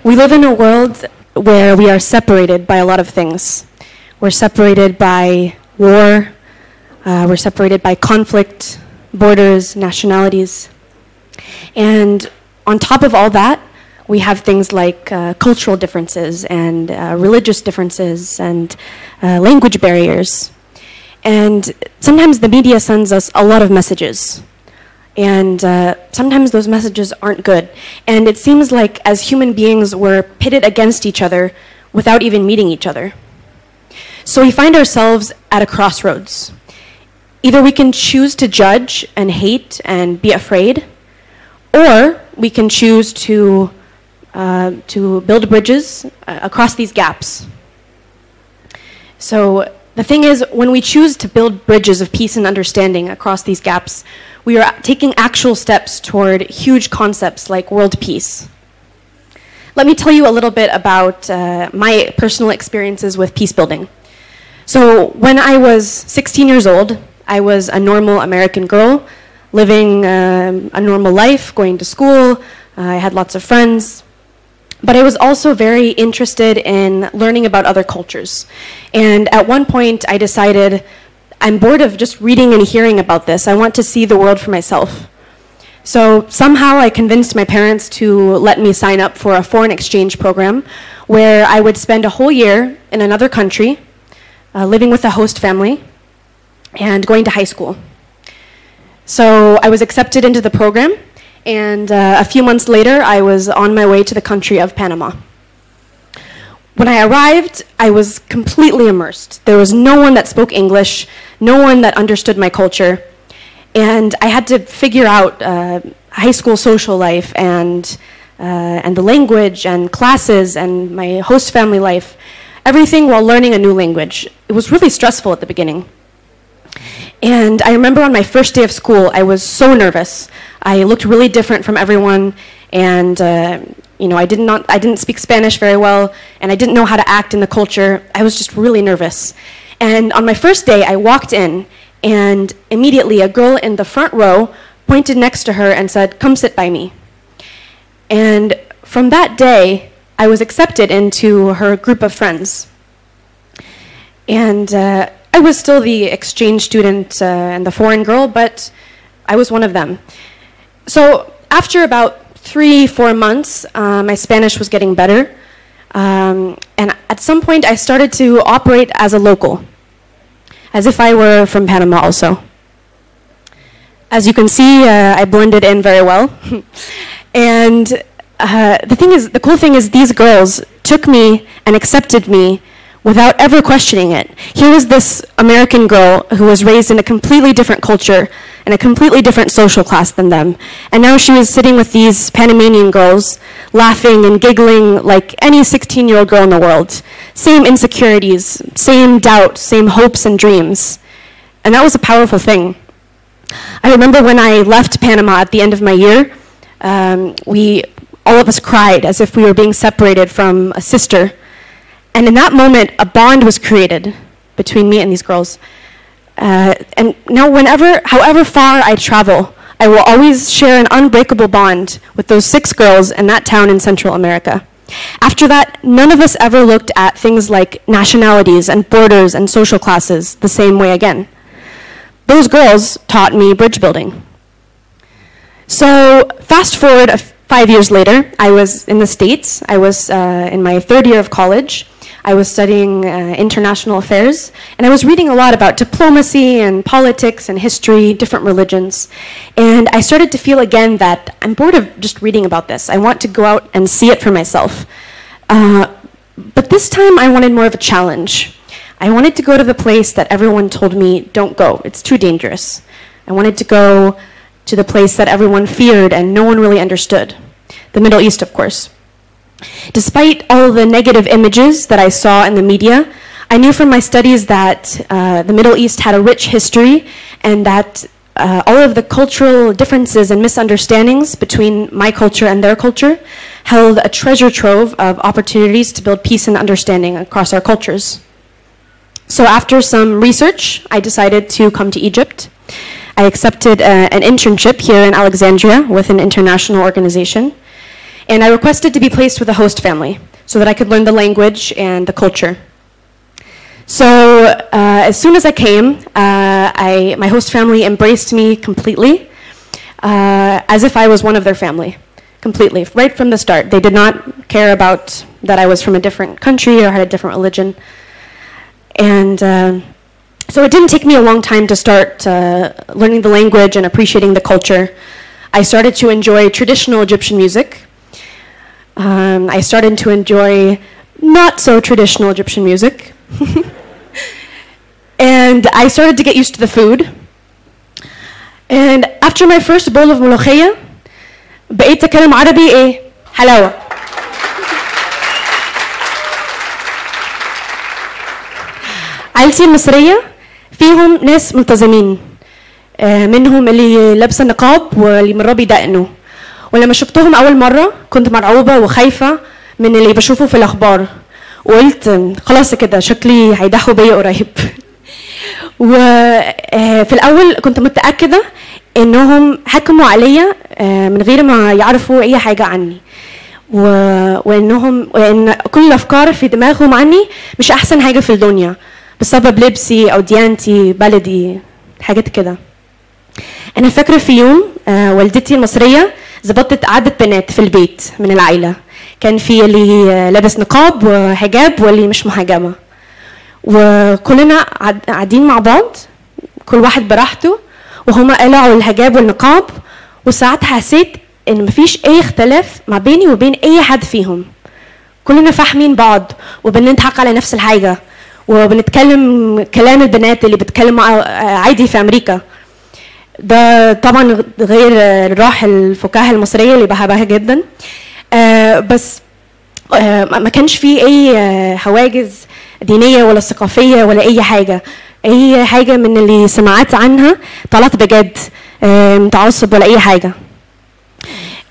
We live in a world where we are separated by a lot of things. We're separated by war, we're separated by conflict, borders, nationalities. And on top of all that, we have things like cultural differences and religious differences and language barriers. And sometimes the media sends us a lot of messages. And sometimes those messages aren't good. And it seems like as human beings, we're pitted against each other without even meeting each other. So we find ourselves at a crossroads. Either we can choose to judge and hate and be afraid, or we can choose to build bridges across these gaps. So the thing is, when we choose to build bridges of peace and understanding across these gaps, we are taking actual steps toward huge concepts like world peace. Let me tell you a little bit about my personal experiences with peace building. So when I was 16 years old, I was a normal American girl, living a normal life, going to school. I had lots of friends. But I was also very interested in learning about other cultures. And at one point, I decided, I'm bored of just reading and hearing about this. I want to see the world for myself. So somehow I convinced my parents to let me sign up for a foreign exchange program where I would spend a whole year in another country, living with a host family, and going to high school. So I was accepted into the program, and a few months later, I was on my way to the country of Panama. When I arrived, I was completely immersed. There was no one that spoke English, no one that understood my culture, and I had to figure out high school social life and the language and classes and my host family life, everything while learning a new language. It was really stressful at the beginning. And I remember on my first day of school, I was so nervous. I looked really different from everyone, and I didn't speak Spanish very well, and I didn't know how to act in the culture. I was just really nervous. And on my first day, I walked in, and immediately a girl in the front row pointed next to her and said, "Come sit by me." And from that day, I was accepted into her group of friends. And I was still the exchange student and the foreign girl, but I was one of them. So after about 3-4 months, my Spanish was getting better. And at some point, I started to operate as a local, as if I were from Panama also. As you can see, I blended in very well. And the cool thing is these girls took me and accepted me without ever questioning it. Here was this American girl who was raised in a completely different culture and a completely different social class than them. And now she was sitting with these Panamanian girls, laughing and giggling like any 16-year-old girl in the world. Same insecurities, same doubts, same hopes and dreams. And that was a powerful thing. I remember when I left Panama at the end of my year, all of us cried as if we were being separated from a sister. And in that moment, a bond was created between me and these girls. And now however far I travel, I will always share an unbreakable bond with those 6 girls in that town in Central America. After that, none of us ever looked at things like nationalities and borders and social classes the same way again. Those girls taught me bridge building. So fast forward 5 years later, I was in the States. I was in my 3rd year of college. I was studying international affairs, and I was reading a lot about diplomacy and politics and history, different religions. And I started to feel again that I'm bored of just reading about this. I want to go out and see it for myself. But this time I wanted more of a challenge. I wanted to go to the place that everyone told me, don't go, it's too dangerous. I wanted to go to the place that everyone feared and no one really understood. The Middle East, of course. Despite all the negative images that I saw in the media, I knew from my studies that the Middle East had a rich history and that all of the cultural differences and misunderstandings between my culture and their culture held a treasure trove of opportunities to build peace and understanding across our cultures. So after some research, I decided to come to Egypt. I accepted an internship here in Alexandria with an international organization. and I requested to be placed with a host family so that I could learn the language and the culture. So as soon as I came, my host family embraced me completely, as if I was one of their family, completely, right from the start. They did not care about that I was from a different country or had a different religion. And so it didn't take me a long time to start learning the language and appreciating the culture. I started to enjoy traditional Egyptian music. I started to enjoy not so traditional Egyptian music. And I started to get used to the food. And after my first bowl of ملوخية بقيت أتكلم عربي إيه؟ حلاوة. عائلتي المصرية فيهم ناس ملتزمين، منهم اللي لابسة نقاب واللي مربي دقنه، ولما شفتهم أول مرة كنت مرعوبة وخايفة من اللي بشوفه في الأخبار، وقلت خلاص كده شكلي هيضحوا بيا قريب. وفي الأول كنت متأكدة إنهم حكموا عليا من غير ما يعرفوا أي حاجة عني، وإن كل الأفكار في دماغهم عني مش أحسن حاجة في الدنيا بسبب لبسي أو ديانتي بلدي حاجات كده. أنا فاكرة في يوم والدتي المصرية ظبطت قعدة بنات في البيت من العائلة، كان في اللي لابس نقاب وحجاب واللي مش محجبة، وكلنا قاعدين مع بعض كل واحد براحته، وهما قلعوا الحجاب والنقاب، وساعتها حسيت ان مفيش اي اختلاف ما بيني وبين اي حد فيهم. كلنا فاهمين بعض وبنضحك على نفس الحاجة وبنتكلم كلام البنات اللي بتكلم عادي في امريكا. ده طبعا غير الروح الفكاهة المصرية اللي بحبها جدا، بس ما كانش فيه اي حواجز دينية ولا ثقافية ولا اي حاجة من اللي سمعت عنها طلعت بجد متعصب ولا اي حاجة.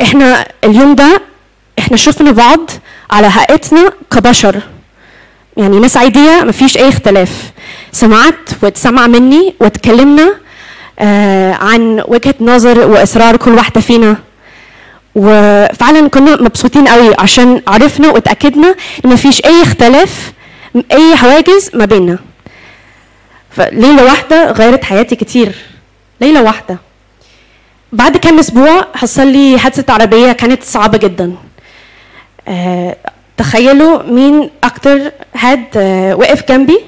احنا اليوم ده احنا شفنا بعض على حقيقتنا كبشر، يعني ناس عادية مفيش اي اختلاف. سمعت واتسمع مني واتكلمنا عن وجهة نظر واسرار كل واحدة فينا، وفعلا كنا مبسوطين قوي عشان عرفنا واتأكدنا ان مفيش اي اختلاف اي حواجز ما بيننا. فليلة واحدة غيرت حياتي كتير، ليلة واحدة. بعد كام اسبوع حصل لي حادثة عربية كانت صعبة جدا. تخيلوا مين اكتر حد وقف جنبي،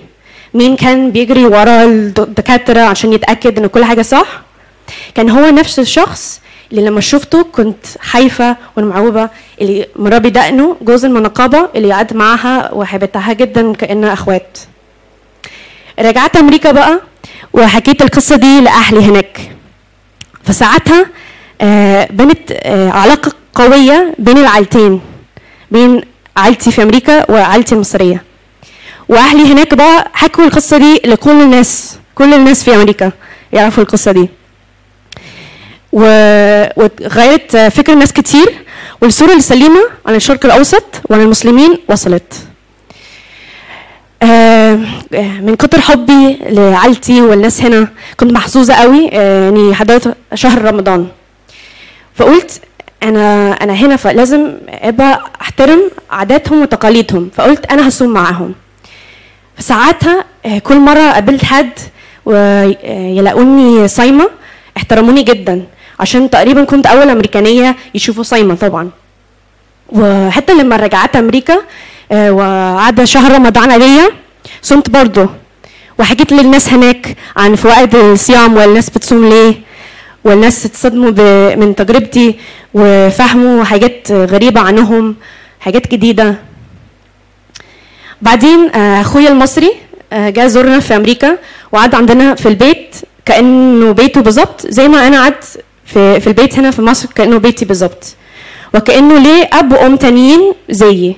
مين كان بيجري ورا الدكاترة عشان يتأكد ان كل حاجة صح. كان هو نفس الشخص اللي لما شفته كنت خايفة ومرعوبة، اللي مربي دقنه جوز المنقبة اللي قعدت معاها وحبيتها جدا كأننا اخوات. رجعت امريكا بقى وحكيت القصة دي لأهلي هناك، فساعتها بنت علاقة قوية بين العائلتين، بين عائلتي في امريكا وعائلتي المصرية. واهلي هناك بقى حكوا القصة دي لكل الناس، كل الناس في امريكا يعرفوا القصة دي، وغيرت فكر ناس كتير، والصورة السليمة عن الشرق الاوسط وعن المسلمين وصلت. من كتر حبي لعائلتي والناس هنا كنت محظوظة قوي اني حضرت شهر رمضان، فقلت انا هنا فلازم ابقى احترم عاداتهم وتقاليدهم، فقلت انا هصوم معاهم. فساعتها كل مرة قابلت حد ويلاقوني صايمة احترموني جدا، عشان تقريبا كنت اول امريكانية يشوفوا صايمة طبعا. وحتى لما رجعت امريكا وعدى شهر رمضان عليا صمت برضه، وحكيت للناس هناك عن فوائد الصيام والناس بتصوم ليه، والناس اتصدموا من تجربتي وفهموا حاجات غريبة عنهم، حاجات جديدة. بعدين اخويا المصري جاء زورنا في امريكا وقعد عندنا في البيت كأنه بيته بالظبط، زي ما انا قعدت في البيت هنا في مصر كأنه بيتي بالظبط، وكأنه ليه اب وام تانيين زيي.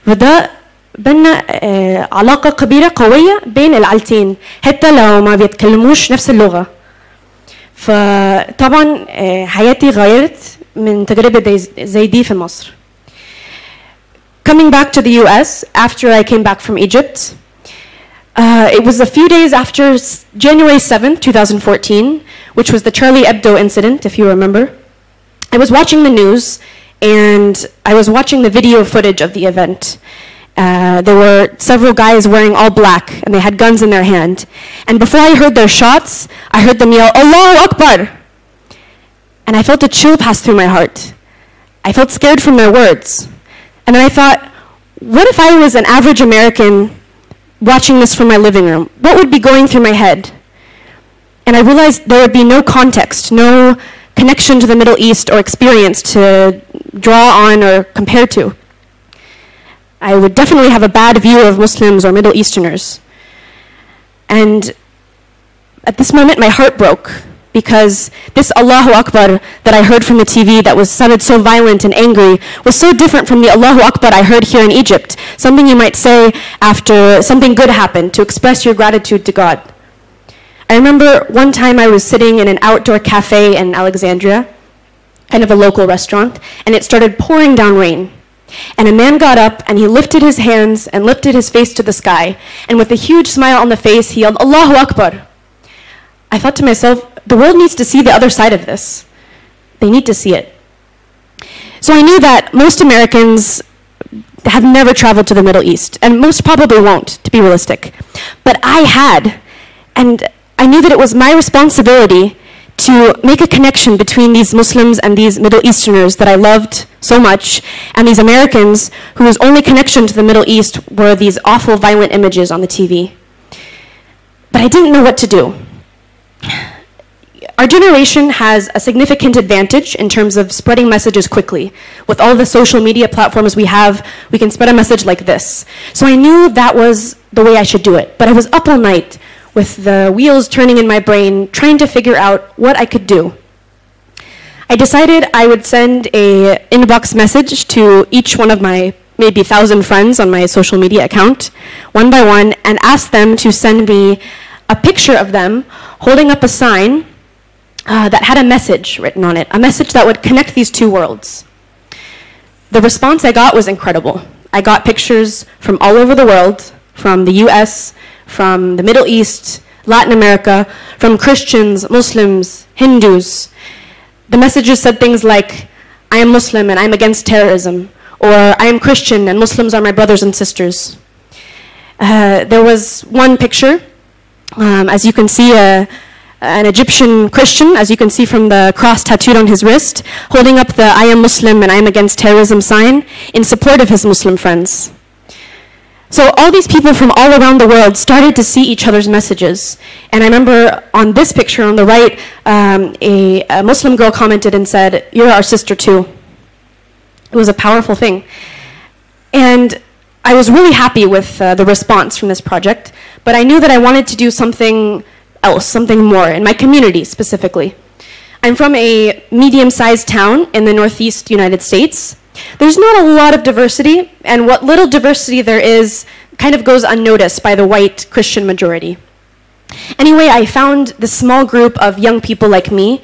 وده بنا علاقة كبيرة قوية بين العائلتين حتى لو ما بيتكلموش نفس اللغة. فطبعا حياتي غيرت من تجربة زي دي في مصر. Coming back to the US after I came back from Egypt, it was a few days after January 7th, 2014, which was the Charlie Hebdo incident, if you remember. I was watching the news and I was watching the video footage of the event. There were several guys wearing all black, and they had guns in their hand. And before I heard their shots, I heard them yell, "Allahu Akbar!" And I felt a chill pass through my heart. I felt scared from their words. And then I thought, what if I was an average American watching this from my living room? What would be going through my head? And I realized there would be no context, no connection to the Middle East or experience to draw on or compare to. I would definitely have a bad view of Muslims or Middle Easterners. And at this moment, my heart broke, because this Allahu Akbar that I heard from the TV that sounded so violent and angry was so different from the Allahu Akbar I heard here in Egypt, something you might say after something good happened to express your gratitude to God. I remember one time I was sitting in an outdoor cafe in Alexandria, kind of a local restaurant, and it started pouring down rain. And a man got up and he lifted his hands and lifted his face to the sky, and with a huge smile on the face, he yelled, "Allahu Akbar." I thought to myself, the world needs to see the other side of this. They need to see it. So I knew that most Americans have never traveled to the Middle East, and most probably won't, to be realistic. But I had, and I knew that it was my responsibility to make a connection between these Muslims and these Middle Easterners that I loved so much, and these Americans whose only connection to the Middle East were these awful violent images on the TV. But I didn't know what to do. Our generation has a significant advantage in terms of spreading messages quickly. With all the social media platforms we have, we can spread a message like this. So I knew that was the way I should do it, but I was up all night with the wheels turning in my brain, trying to figure out what I could do. I decided I would send an inbox message to each one of my maybe 1,000 friends on my social media account, one by one, and ask them to send me a picture of them holding up a sign that had a message written on it, a message that would connect these two worlds. The response I got was incredible. I got pictures from all over the world, from the US, from the Middle East, Latin America, from Christians, Muslims, Hindus. The messages said things like, "I am Muslim and I'm against terrorism," or "I am Christian and Muslims are my brothers and sisters." There was one picture, as you can see, an Egyptian Christian, as you can see from the cross tattooed on his wrist, holding up the "I am Muslim and I am against terrorism" sign in support of his Muslim friends. So all these people from all around the world started to see each other's messages. And I remember on this picture on the right, a Muslim girl commented and said, "You're our sister too." It was a powerful thing. And I was really happy with the response from this project, but I knew that I wanted to do something else, something more, in my community specifically. I'm from a medium-sized town in the Northeast United States. There's not a lot of diversity, and what little diversity there is kind of goes unnoticed by the white Christian majority. Anyway, I found this small group of young people like me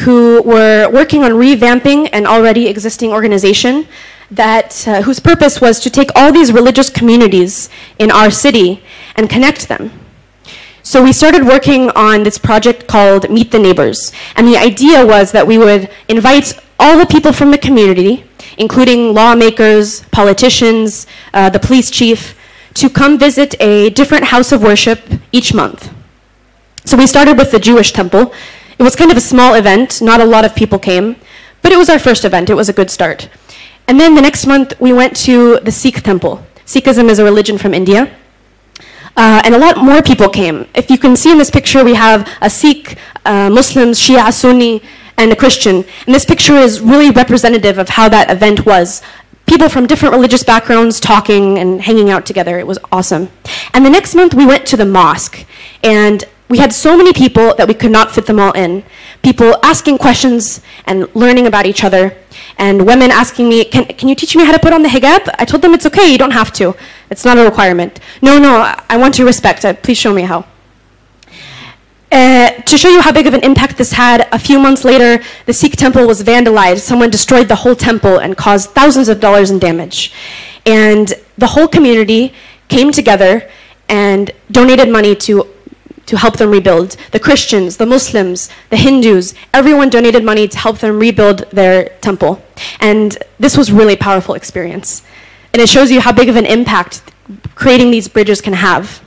who were working on revamping an already existing organization whose purpose was to take all these religious communities in our city and connect them. So we started working on this project called Meet the Neighbors, and the idea was that we would invite all the people from the community, including lawmakers, politicians, the police chief, to come visit a different house of worship each month. So we started with the Jewish temple. It was kind of a small event, not a lot of people came, but it was our first event, it was a good start. And then the next month we went to the Sikh temple. Sikhism is a religion from India. And a lot more people came. If you can see in this picture, we have a Sikh, Muslims, Shia, Sunni, and a Christian. And this picture is really representative of how that event was. People from different religious backgrounds talking and hanging out together. It was awesome. And the next month we went to the mosque, and we had so many people that we could not fit them all in. People asking questions and learning about each other, and women asking me, can you teach me how to put on the hijab? I told them it's okay, you don't have to. It's not a requirement. No, I want to respect. Please show me how. To show you how big of an impact this had, a few months later, the Sikh temple was vandalized. Someone destroyed the whole temple and caused thousands of dollars in damage. And the whole community came together and donated money to to help them rebuild. The Christians, the Muslims, the Hindus, everyone donated money to help them rebuild their temple. And this was really a powerful experience. And it shows you how big of an impact creating these bridges can have.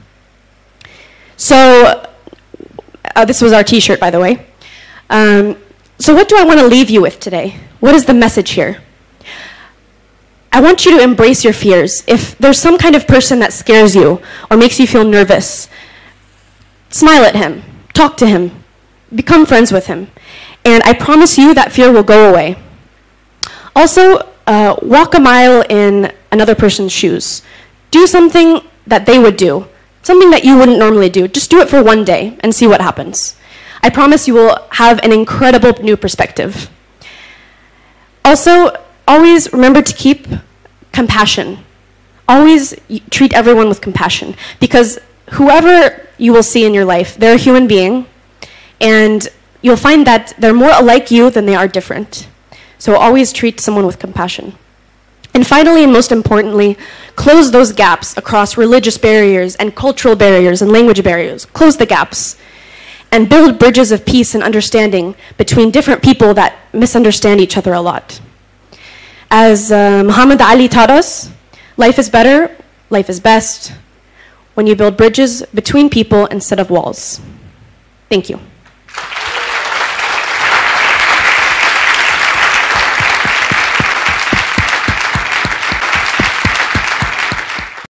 So, this was our t-shirt, by the way. So what do I want to leave you with today? What is the message here? I want you to embrace your fears. If there's some kind of person that scares you or makes you feel nervous, smile at him, talk to him, become friends with him. And I promise you that fear will go away. Also, walk a mile in another person's shoes. Do something that they would do, something that you wouldn't normally do. Just do it for one day and see what happens. I promise you will have an incredible new perspective. Also, always remember to keep compassion. Always treat everyone with compassion, because whoever you will see in your life, they're a human being, and you'll find that they're more alike you than they are different. So always treat someone with compassion. And finally, and most importantly, close those gaps across religious barriers and cultural barriers and language barriers. Close the gaps. And build bridges of peace and understanding between different people that misunderstand each other a lot. As Muhammad Ali taught us, life is better, life is best, when you build bridges between people instead of walls. Thank you.